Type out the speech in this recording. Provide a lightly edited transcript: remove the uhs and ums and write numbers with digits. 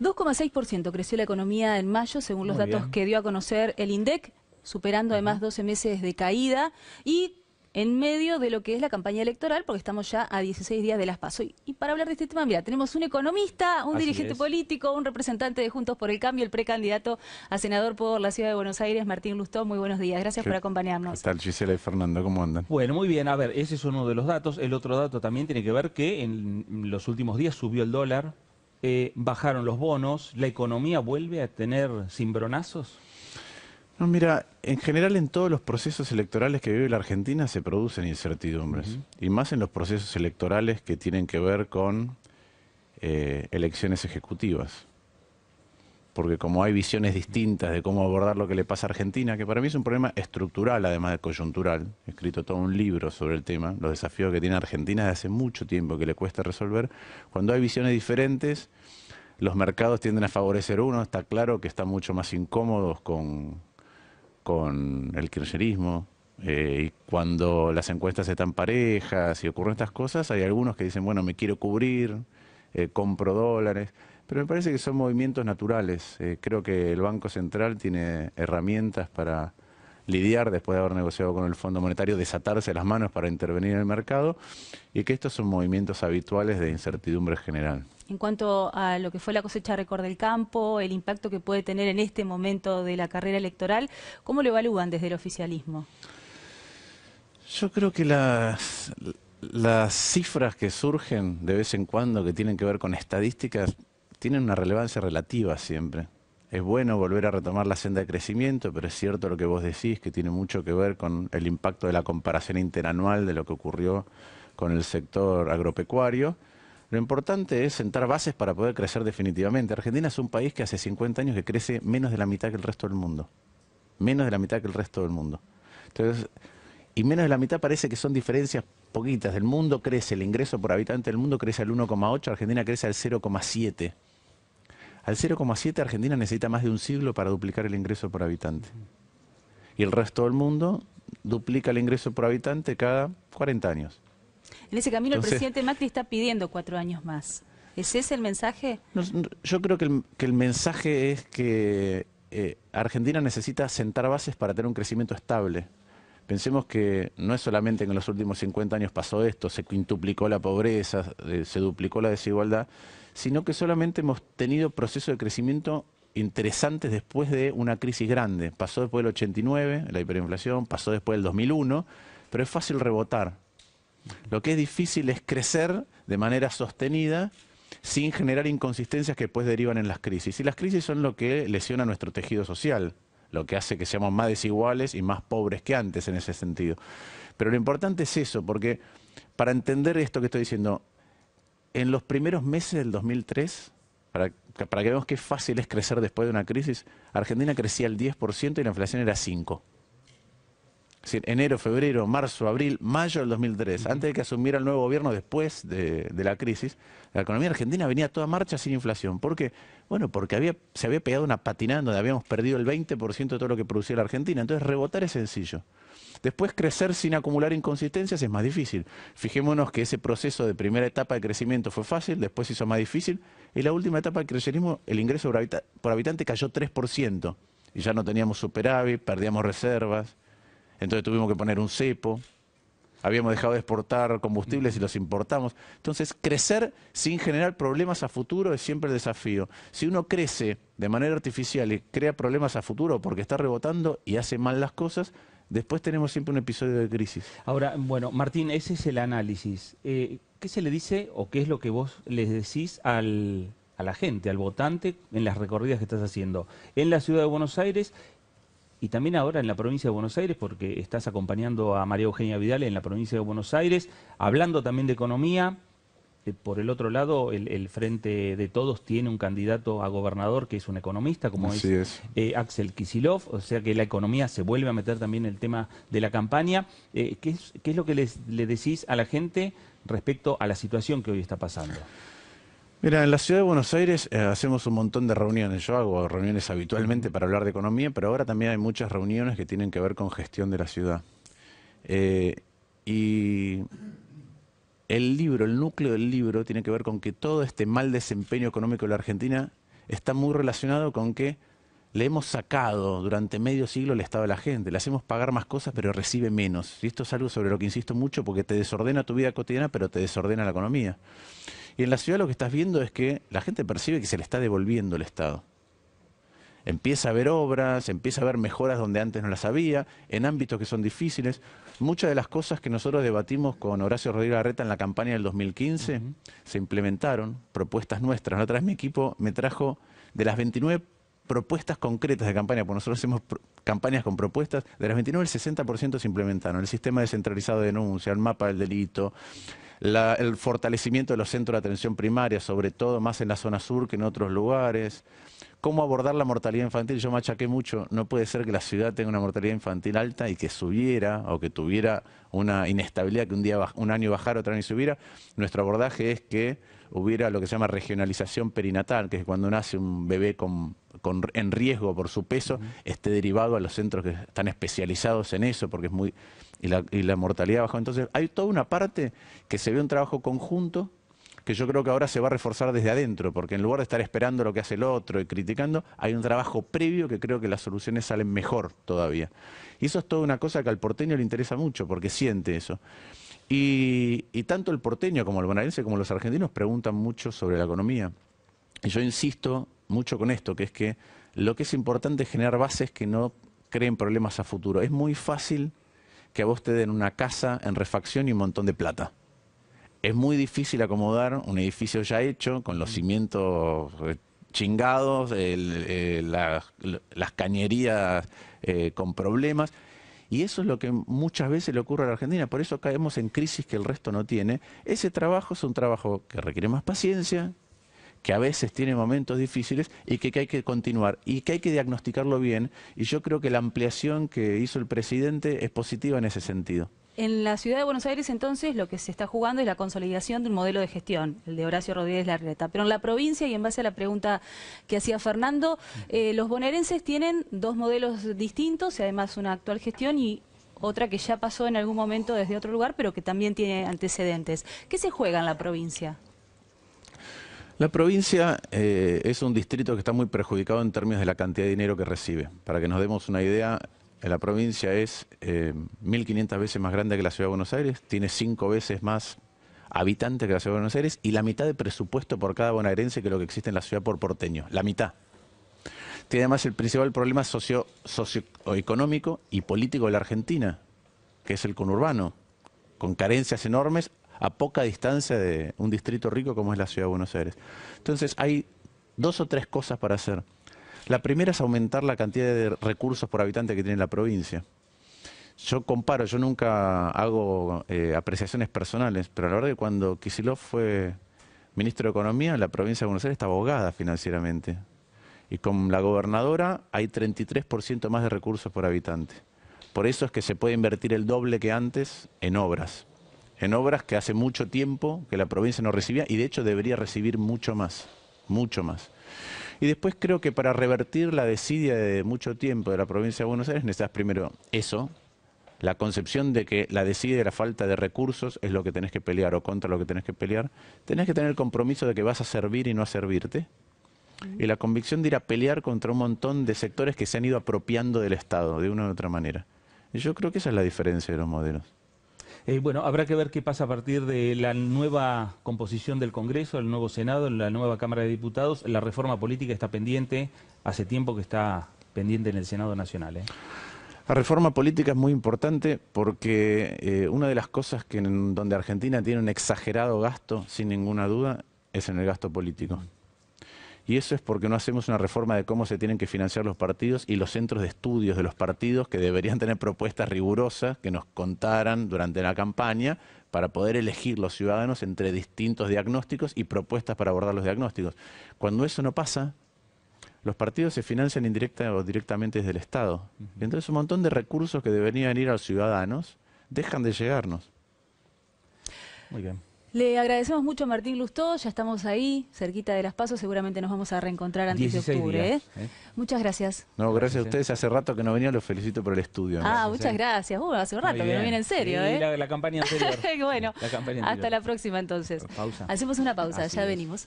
2,6% creció la economía en mayo, según los Muy datos bien. que dio a conocer el INDEC, superando además 12 meses de caída y en medio de lo que es la campaña electoral, porque estamos ya a 16 días de las PASO. Y para hablar de este tema, mira, tenemos un economista, un Así dirigente es. político, un representante de Juntos por el Cambio, el precandidato a senador por la Ciudad de Buenos Aires, Martín Lustó. Muy buenos días, gracias por ¿Qué acompañarnos. tal, Gisela y Fernando? ¿Cómo andan? Bueno, muy bien. A ver, ese es uno de los datos. El otro dato también tiene que ver que en los últimos días subió el dólar, bajaron los bonos, la economía vuelve a tener cimbronazos. No, mira, en general en todos los procesos electorales que vive la Argentina se producen incertidumbres. Ujú. Y más en los procesos electorales que tienen que ver con elecciones ejecutivas. Porque como hay visiones distintas de cómo abordar lo que le pasa a Argentina, que para mí es un problema estructural, además de coyuntural. He escrito todo un libro sobre el tema, los desafíos que tiene Argentina desde hace mucho tiempo que le cuesta resolver. Cuando hay visiones diferentes, los mercados tienden a favorecer uno. Está claro que están mucho más incómodos con el kirchnerismo. Y cuando las encuestas están parejas y ocurren estas cosas, hay algunos que dicen, bueno, me quiero cubrir, compro dólares. Pero me parece que son movimientos naturales. Creo que el Banco Central tiene herramientas para lidiar después de haber negociado con el Fondo Monetario, desatarse las manos para intervenir en el mercado, y que estos son movimientos habituales de incertidumbre general. En cuanto a lo que fue la cosecha récord del campo, el impacto que puede tener en este momento de la carrera electoral, ¿cómo lo evalúan desde el oficialismo? Yo creo que las cifras que surgen de vez en cuando, que tienen que ver con estadísticas, tienen una relevancia relativa siempre. Es bueno volver a retomar la senda de crecimiento, pero es cierto lo que vos decís, que tiene mucho que ver con el impacto de la comparación interanual de lo que ocurrió con el sector agropecuario. Lo importante es sentar bases para poder crecer definitivamente. Argentina es un país que hace 50 años que crece menos de la mitad que el resto del mundo. Menos de la mitad que el resto del mundo. Entonces, y menos de la mitad parece que son diferencias poquitas. El mundo crece, el ingreso por habitante del mundo crece al 1,8, Argentina crece al 0,7. Al 0,7 Argentina necesita más de un siglo para duplicar el ingreso por habitante. Y el resto del mundo duplica el ingreso por habitante cada 40 años. En ese camino el Entonces, presidente Macri está pidiendo 4 años más. ¿Es ese el mensaje? yo creo que el mensaje es que Argentina necesita sentar bases para tener un crecimiento estable. Pensemos que no es solamente que en los últimos 50 años pasó esto, se quintuplicó la pobreza, se duplicó la desigualdad, sino que solamente hemos tenido procesos de crecimiento interesantes después de una crisis grande. Pasó después del 89, la hiperinflación, pasó después del 2001, pero es fácil rebotar. Lo que es difícil es crecer de manera sostenida sin generar inconsistencias que después derivan en las crisis. Y las crisis son lo que lesiona nuestro tejido social, lo que hace que seamos más desiguales y más pobres que antes en ese sentido. Pero lo importante es eso, porque para entender esto que estoy diciendo, en los primeros meses del 2003, para que veamos qué fácil es crecer después de una crisis, Argentina crecía el 10% y la inflación era 5%. Es decir, enero, febrero, marzo, abril, mayo del 2003, antes de que asumiera el nuevo gobierno después de la crisis, la economía argentina venía a toda marcha sin inflación. ¿Por qué? Bueno, porque se había pegado una patinada donde habíamos perdido el 20% de todo lo que producía la Argentina. Entonces rebotar es sencillo. Después crecer sin acumular inconsistencias es más difícil. Fijémonos que ese proceso de primera etapa de crecimiento fue fácil, después se hizo más difícil. Y la última etapa del crecimiento, el ingreso por habitante cayó 3%. Y ya no teníamos superávit, perdíamos reservas. Entonces tuvimos que poner un cepo, habíamos dejado de exportar combustibles y los importamos. Entonces, crecer sin generar problemas a futuro es siempre el desafío. Si uno crece de manera artificial y crea problemas a futuro porque está rebotando y hace mal las cosas, después tenemos siempre un episodio de crisis. Ahora, bueno, Martín, ese es el análisis. ¿Qué se le dice o qué es lo que vos les decís a la gente, al votante, en las recorridas que estás haciendo en la ciudad de Buenos Aires y también ahora en la provincia de Buenos Aires, porque estás acompañando a María Eugenia Vidal en la provincia de Buenos Aires, hablando también de economía? Por el otro lado, el Frente de Todos tiene un candidato a gobernador que es un economista, como Así es. Axel Kicillof, o sea que la economía se vuelve a meter también en el tema de la campaña. ¿Qué es lo que le decís a la gente respecto a la situación que hoy está pasando? Mira, en la ciudad de Buenos Aires hacemos un montón de reuniones. Yo hago reuniones habitualmente para hablar de economía, pero ahora también hay muchas reuniones que tienen que ver con gestión de la ciudad. Y el libro, el núcleo del libro, tiene que ver con que todo este mal desempeño económico de la Argentina está muy relacionado con que le hemos sacado durante medio siglo el estado de la gente, le hacemos pagar más cosas pero recibe menos. Y esto es algo sobre lo que insisto mucho porque te desordena tu vida cotidiana pero te desordena la economía. Y en la ciudad lo que estás viendo es que la gente percibe que se le está devolviendo el Estado. Empieza a haber obras, empieza a haber mejoras donde antes no las había, en ámbitos que son difíciles. Muchas de las cosas que nosotros debatimos con Horacio Rodríguez Larreta en la campaña del 2015 se implementaron, propuestas nuestras. La otra vez mi equipo me trajo de las 29 propuestas concretas de campaña, porque nosotros hacemos campañas con propuestas, de las 29 el 60% se implementaron. El sistema descentralizado de denuncia, el mapa del delito, el fortalecimiento de los centros de atención primaria, sobre todo más en la zona sur que en otros lugares. Cómo abordar la mortalidad infantil. Yo machaqué mucho, no puede ser que la ciudad tenga una mortalidad infantil alta y que subiera o que tuviera una inestabilidad, que un año bajara, otro año subiera. Nuestro abordaje es que hubiera lo que se llama regionalización perinatal, que es cuando nace un bebé en riesgo por su peso, esté derivado a los centros que están especializados en eso, porque es muy... Y la mortalidad bajó. Entonces hay toda una parte que se ve un trabajo conjunto que yo creo que ahora se va a reforzar desde adentro, porque en lugar de estar esperando lo que hace el otro y criticando, hay un trabajo previo que creo que las soluciones salen mejor todavía. Y eso es toda una cosa que al porteño le interesa mucho, porque siente eso. Y tanto el porteño como el bonaerense como los argentinos preguntan mucho sobre la economía. Y yo insisto mucho con esto, que es que lo que es importante es generar bases que no creen problemas a futuro. Es muy fácil que a vos te den una casa en refacción y un montón de plata. Es muy difícil acomodar un edificio ya hecho, con los cimientos chingados, las cañerías con problemas. Y eso es lo que muchas veces le ocurre a la Argentina. Por eso caemos en crisis que el resto no tiene. Ese trabajo es un trabajo que requiere más paciencia, que a veces tiene momentos difíciles y que hay que continuar y que hay que diagnosticarlo bien. Y yo creo que la ampliación que hizo el presidente es positiva en ese sentido. En la ciudad de Buenos Aires, entonces, lo que se está jugando es la consolidación de un modelo de gestión, el de Horacio Rodríguez Larreta. Pero en la provincia, y en base a la pregunta que hacía Fernando, los bonaerenses tienen dos modelos distintos, y además una actual gestión y otra que ya pasó en algún momento desde otro lugar, pero que también tiene antecedentes. ¿Qué se juega en la provincia? La provincia es un distrito que está muy perjudicado en términos de la cantidad de dinero que recibe. Para que nos demos una idea, la provincia es 1.500 veces más grande que la Ciudad de Buenos Aires, tiene 5 veces más habitantes que la Ciudad de Buenos Aires y la mitad de presupuesto por cada bonaerense que lo que existe en la ciudad por porteño, la mitad. Tiene además el principal problema socioeconómico y político de la Argentina, que es el conurbano, con carencias enormes a poca distancia de un distrito rico como es la Ciudad de Buenos Aires. Entonces hay 2 o 3 cosas para hacer. La primera es aumentar la cantidad de recursos por habitante que tiene la provincia. Yo comparo, yo nunca hago apreciaciones personales, pero la verdad que cuando Kicillof fue ministro de Economía, la provincia de Buenos Aires está ahogada financieramente. Y con la gobernadora hay 33% más de recursos por habitante. Por eso es que se puede invertir el doble que antes en obras. En obras que hace mucho tiempo que la provincia no recibía y de hecho debería recibir mucho más, mucho más. Y después creo que para revertir la desidia de mucho tiempo de la provincia de Buenos Aires necesitas primero eso, la concepción de que la desidia y la falta de recursos es lo que tenés que pelear o contra lo que tenés que pelear. Tenés que tener el compromiso de que vas a servir y no a servirte. Y la convicción de ir a pelear contra un montón de sectores que se han ido apropiando del Estado de una u otra manera. Y yo creo que esa es la diferencia de los modelos. Bueno, habrá que ver qué pasa a partir de la nueva composición del Congreso, el nuevo Senado, la nueva Cámara de Diputados. La reforma política está pendiente, hace tiempo que está pendiente en el Senado Nacional. La reforma política es muy importante porque una de las cosas donde Argentina tiene un exagerado gasto, sin ninguna duda, es en el gasto político. Y eso es porque no hacemos una reforma de cómo se tienen que financiar los partidos y los centros de estudios de los partidos que deberían tener propuestas rigurosas que nos contaran durante la campaña para poder elegir los ciudadanos entre distintos diagnósticos y propuestas para abordar los diagnósticos. Cuando eso no pasa, los partidos se financian indirecta o directamente desde el Estado. Entonces un montón de recursos que deberían ir a los ciudadanos dejan de llegarnos. Muy bien. Le agradecemos mucho a Martín Lustó, ya estamos ahí, cerquita de las PASO, seguramente nos vamos a reencontrar antes de octubre. Días, Muchas gracias. No, gracias a ustedes, hace rato que no venía, los felicito por el estudio. Muchas gracias. Hace un rato que no viene en serio. Sí, la campaña anterior. Bueno, la campaña anterior. hasta la próxima entonces. Pausa. Hacemos una pausa, Así ya es. venimos.